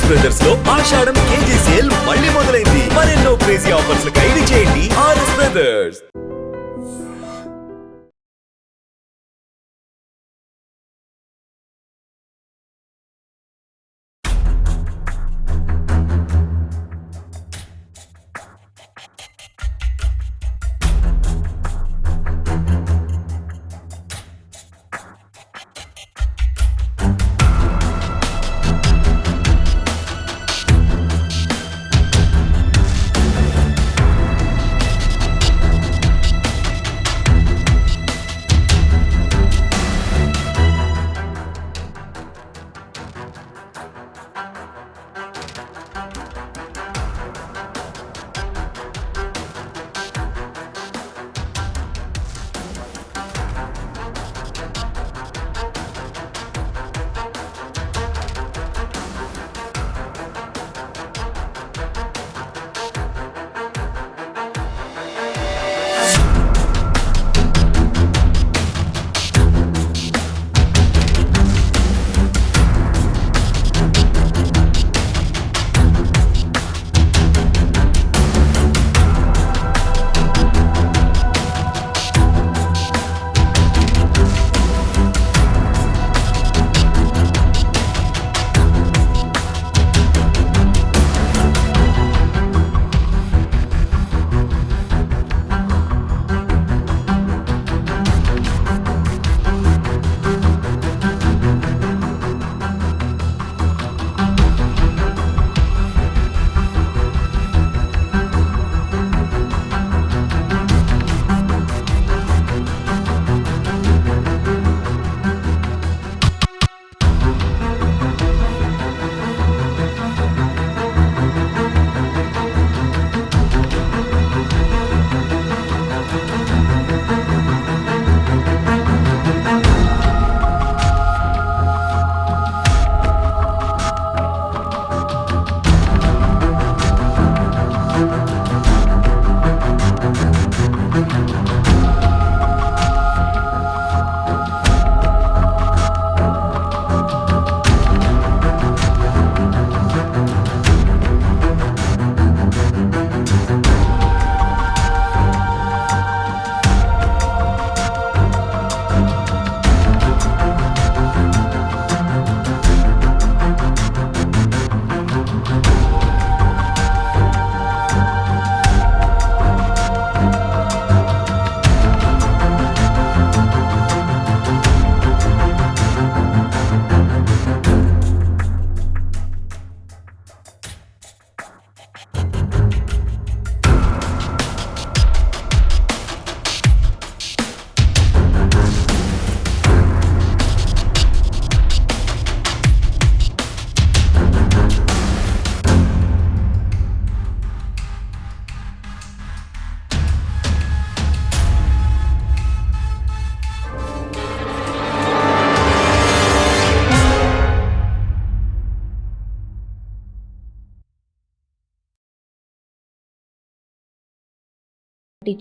RS brothers లో ఆషాఢం KG sale మళ్ళీ మొదలైంది. మరెన్నో క్రేజీ ఆఫర్స్ ఖైదీ చేయండి ఆర్ఎస్ బ్రదర్స్.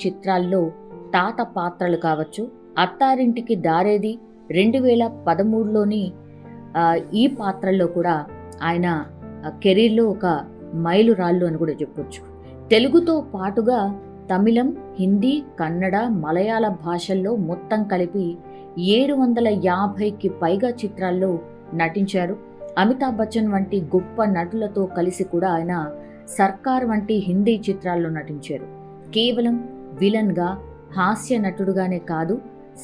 చిత్రాల్లో తాత పాత్రలు కావచ్చు, అత్తారింటికి దారేది 2013లోని ఈ పాత్రల్లో కూడా ఆయన కెరీర్లో ఒక మైలురాళ్ళు అని కూడా చెప్పొచ్చు. తెలుగుతో పాటుగా తమిళం, హిందీ, కన్నడ, మలయాళ భాషల్లో మొత్తం కలిపి 750కి పైగా చిత్రాల్లో నటించారు. అమితాబ్ బచ్చన్ వంటి గొప్ప నటులతో కలిసి కూడా ఆయన సర్కార్ వంటి హిందీ చిత్రాల్లో నటించారు. కేవలం విలన్గా, హాస్య నటుడుగానే కాదు,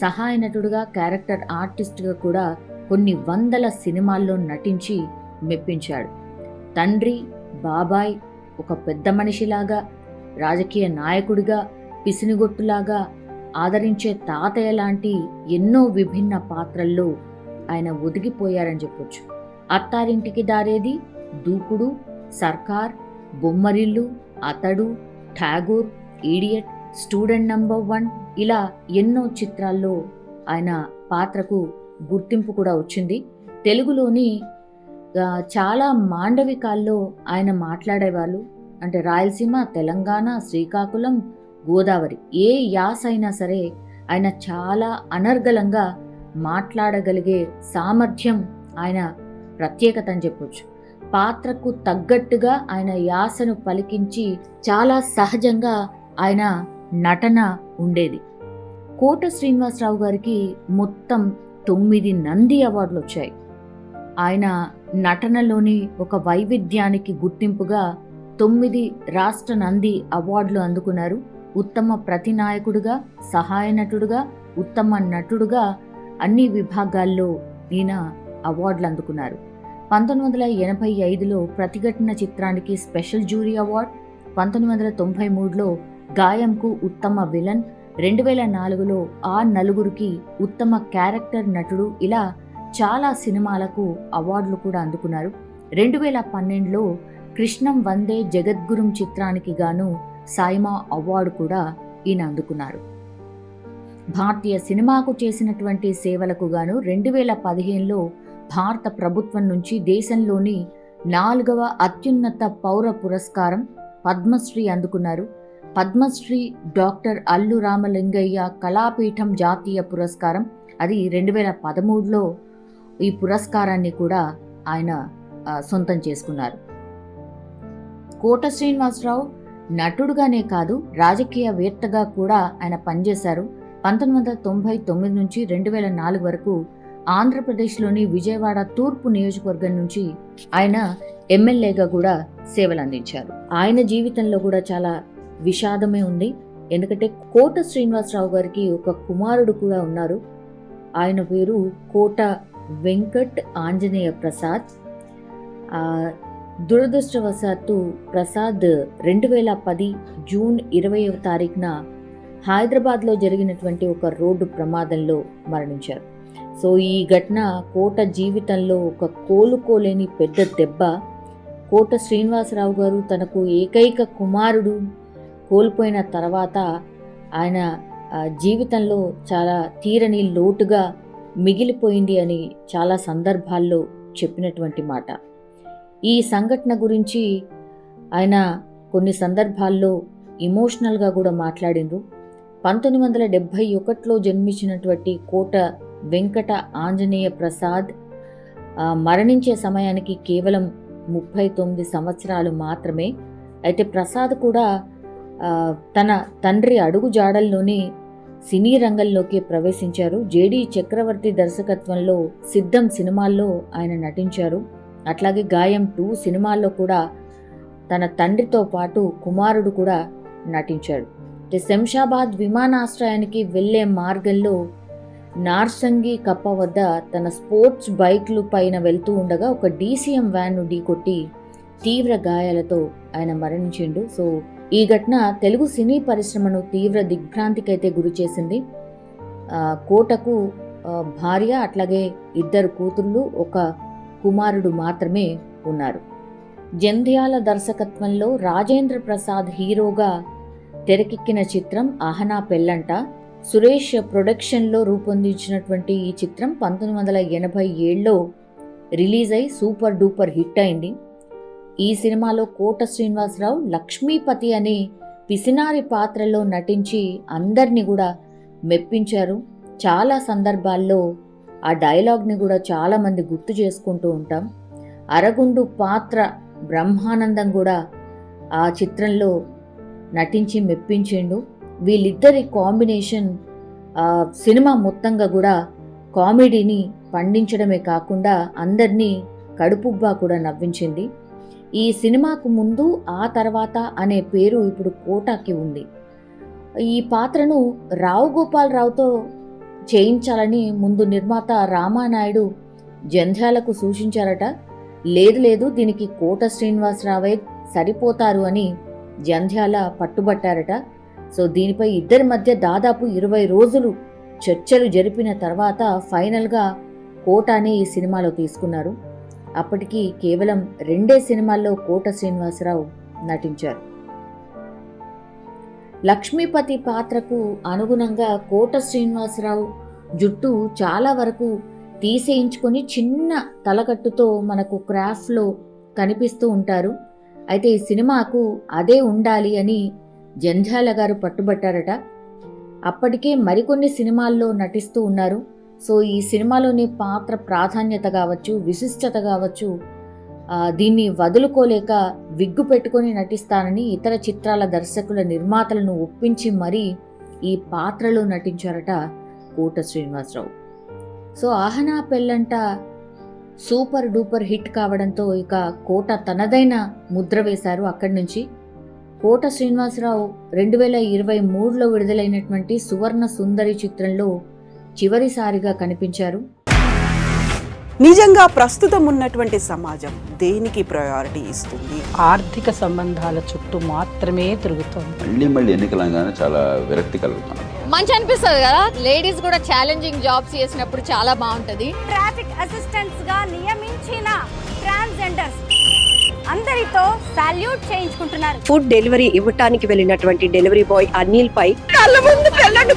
సహాయ నటుడుగా, క్యారెక్టర్ ఆర్టిస్ట్గా కూడా కొన్ని వందల సినిమాల్లో నటించి మెప్పించాడు. తండ్రి, బాబాయ్, ఒక పెద్ద మనిషిలాగా, రాజకీయ నాయకుడిగా, పిసినిగొట్టులాగా, ఆదరించే తాతయ్య లాంటి ఎన్నో విభిన్న పాత్రల్లో ఆయన ఒదిగిపోయారని చెప్పొచ్చు. అత్తారింటికి దారేది, దూకుడు, సర్కార్, బొమ్మరిల్లు, అతడు, ఠాగూర్, ఈడియట్, స్టూడెంట్ నంబర్ 1 ఇలా ఎన్నో చిత్రాల్లో ఆయన పాత్రకు గుర్తింపు కూడా వచ్చింది. తెలుగులోని చాలా మాండవికాల్లో ఆయన మాట్లాడేవాళ్ళు. అంటే రాయలసీమ, తెలంగాణ, శ్రీకాకుళం, గోదావరి ఏ యాస అయినా సరే ఆయన చాలా అనర్గళంగా మాట్లాడగలిగే సామర్థ్యం ఆయన ప్రత్యేకత అని చెప్పొచ్చు. పాత్రకు తగ్గట్టుగా ఆయన యాసను పలికించి చాలా సహజంగా ఆయన నటన ఉండేది. కోట శ్రీనివాసరావు గారికి మొత్తం 9 నంది అవార్డులు వచ్చాయి. ఆయన నటనలోని ఒక వైవిధ్యానికి గుర్తింపుగా 9 రాష్ట్ర నంది అవార్డులు అందుకున్నారు. ఉత్తమ ప్రతినాయకుడిగా, సహాయ నటుడుగా, ఉత్తమ నటుడుగా అన్ని విభాగాల్లో ఈయన అవార్డులు అందుకున్నారు. 1985లో ప్రతిఘటన చిత్రానికి స్పెషల్ జ్యూరీ అవార్డ్, 1993లో గాయంకు ఉత్తమ విలన్, 2004లో ఆ నలుగురికి ఉత్తమ క్యారెక్టర్ నటుడు, ఇలా చాలా సినిమాలకు అవార్డులు కూడా అందుకున్నారు. 2012లో కృష్ణం వందే జగద్గురుం చిత్రానికి గాను సాయిమా అవార్డు కూడా ఈయన అందుకున్నారు. భారతీయ సినిమాకు చేసినటువంటి సేవలకు గాను 2015లో భారత ప్రభుత్వం నుంచి దేశంలోని 4వ అత్యున్నత పౌర పురస్కారం పద్మశ్రీ అందుకున్నారు. పద్మశ్రీ డాక్టర్ అల్లు రామలింగయ్య కళాపీఠం జాతీయ పురస్కారం, అది 2013లో ఈ పురస్కారాన్ని కూడా ఆయన సొంతం చేసుకున్నారు. కోట శ్రీనివాసరావు నటుడుగానే కాదు, రాజకీయవేత్తగా కూడా ఆయన పనిచేశారు. 1999 నుంచి 2004 వరకు ఆంధ్రప్రదేశ్లోని విజయవాడ తూర్పు నియోజకవర్గం నుంచి ఆయన ఎమ్మెల్యేగా కూడా సేవలు అందించారు. ఆయన జీవితంలో కూడా చాలా విషాదమే ఉంది. ఎందుకంటే కోట శ్రీనివాసరావు గారికి ఒక కుమారుడు కూడా ఉన్నారు. ఆయన పేరు కోట వెంకట్ ఆంజనేయ ప్రసాద్. దురదృష్టవశాత్తు ప్రసాద్ 2010 జూన్ 20వ తారీఖున హైదరాబాద్లో జరిగినటువంటి ఒక రోడ్డు ప్రమాదంలో మరణించారు. సో ఈ ఘటన కోట జీవితంలో ఒక కోలుకోలేని పెద్ద దెబ్బ. కోట శ్రీనివాసరావు గారు తనకు ఏకైక కుమారుడు కోల్పోయిన తర్వాత ఆయన జీవితంలో చాలా తీరని లోటుగా మిగిలిపోయింది అని చాలా సందర్భాల్లో చెప్పినటువంటి మాట. ఈ సంఘటన గురించి ఆయన కొన్ని సందర్భాల్లో ఇమోషనల్గా కూడా మాట్లాడిండ్రు. 1971లో జన్మించినటువంటి కోట వెంకట ఆంజనేయ ప్రసాద్ మరణించే సమయానికి కేవలం 39 సంవత్సరాలు మాత్రమే. అయితే ప్రసాద్ కూడా తన తండ్రి అడుగు జాడల్లోనే సినీ రంగంలోకి ప్రవేశించారు. జేడి చక్రవర్తి దర్శకత్వంలో సిద్ధం సినిమాల్లో ఆయన నటించారు. అట్లాగే గాయం 2 సినిమాల్లో కూడా తన తండ్రితో పాటు కుమారుడు కూడా నటించాడు. శంషాబాద్ విమానాశ్రయానికి వెళ్లే మార్గంలో నార్సంగి కప్ప వద్ద తన స్పోర్ట్స్ బైక్లు పైన వెళ్తూ ఉండగా ఒక డీసీఎం వ్యాన్ను ఢీకొట్టి తీవ్ర గాయాలతో ఆయన మరణించిండు. సో ఈ ఘటన తెలుగు సినీ పరిశ్రమను తీవ్ర దిగ్భ్రాంతికైతే గురి చేసింది. కోటకు భార్య, అట్లాగే 2 కూతుళ్ళు, ఒక కుమారుడు మాత్రమే ఉన్నారు. జంధ్యాల దర్శకత్వంలో రాజేంద్ర ప్రసాద్ హీరోగా తెరకెక్కిన చిత్రం అహనా పెళ్ళంట. సురేష్ ప్రొడక్షన్లో రూపొందించినటువంటి ఈ చిత్రం 1987లో రిలీజ్ అయి సూపర్ డూపర్ హిట్ అయింది. ఈ సినిమాలో కోట శ్రీనివాసరావు లక్ష్మీపతి అనే పిసినారి పాత్రలో నటించి అందరినీ కూడా మెప్పించారు. చాలా సందర్భాల్లో ఆ డైలాగ్ని కూడా చాలామంది గుర్తు చేసుకుంటూ ఉంటాం. అరగుండు పాత్ర బ్రహ్మానందం కూడా ఆ చిత్రంలో నటించి మెప్పించిండు. వీళ్ళిద్దరి కాంబినేషన్ సినిమా మొత్తంగా కూడా కామెడీని పండించడమే కాకుండా అందరినీ కడుపుబ్బా కూడా నవ్వించింది. ఈ సినిమాకు ముందు ఆ తర్వాత అనే పేరు ఇప్పుడు కోటాకి ఉంది. ఈ పాత్రను రావు గోపాలరావుతో చేయించాలని ముందు నిర్మాత రామానాయుడు జంధ్యాలకు సూచించారట. లేదు దీనికి కోట శ్రీనివాసరావే సరిపోతారు అని జంధ్యాల పట్టుబట్టారట. సో దీనిపై ఇద్దరి మధ్య దాదాపు 20 రోజులు చర్చలు జరిపిన తర్వాత ఫైనల్గా కోటాని ఈ సినిమాలో తీసుకున్నారు. అప్పటికి కేవలం 2 సినిమాల్లో కోట శ్రీనివాసరావు నటించారు. లక్ష్మీపతి పాత్రకు అనుగుణంగా కోట శ్రీనివాసరావు జుట్టు చాలా వరకు తీసేయించుకొని చిన్న తలకట్టుతో మనకు క్రాఫ్ట్లో కనిపిస్తూ ఉంటారు. అయితే ఈ సినిమాకు అదే ఉండాలి అని జంధ్యాల గారు పట్టుబట్టారట. అప్పటికే మరికొన్ని సినిమాల్లో నటిస్తూ ఉన్నారు. సో ఈ సినిమాలోని పాత్ర ప్రాధాన్యత కావచ్చు, విశిష్టత కావచ్చు, దీన్ని వదులుకోలేక విగ్గు పెట్టుకొని నటిస్తానని ఇతర చిత్రాల దర్శకుల నిర్మాతలను ఒప్పించి మరీ ఈ పాత్రలో నటించారట కోట శ్రీనివాసరావు. సో ఆహనా పెళ్ళంట సూపర్ డూపర్ హిట్ కావడంతో ఇక కోట తనదైన ముద్ర వేశారు. అక్కడి నుంచి కోట శ్రీనివాసరావు 2023లో విడుదలైనటువంటి సువర్ణ సుందరి చిత్రంలో చివరిసారిగా కనిపించారు. నిజంగా ప్రస్తుతం ఉన్నటువంటి సమాజం దేనికి ప్రయారిటీ ఇస్తుంది? ఆర్థిక సంబంధాల చుట్టూ మాత్రమే తిరుగుతోంది. మళ్ళీ ఎన్నికలంగానే చాలా విరక్తి కలుగుతాం. మంచి అనిపిస్తుంది కదా, లేడీస్ కూడా ఛాలెంజింగ్ జాబ్స్ చేసినప్పుడు చాలా బాగుంటది. ట్రాఫిక్ అసిస్టెంట్స్ గా నియమించిన ట్రాన్స్జెండర్స్ అందరితో సాల్యూట్ చేయించుకుంటున్నారు. ఫుడ్ డెలివరీ ఇవ్వటానికి వెళ్ళినటువంటి డెలివరీ బాయ్ అనిల్ పై కళ్ళ ముందు పెళ్ళండి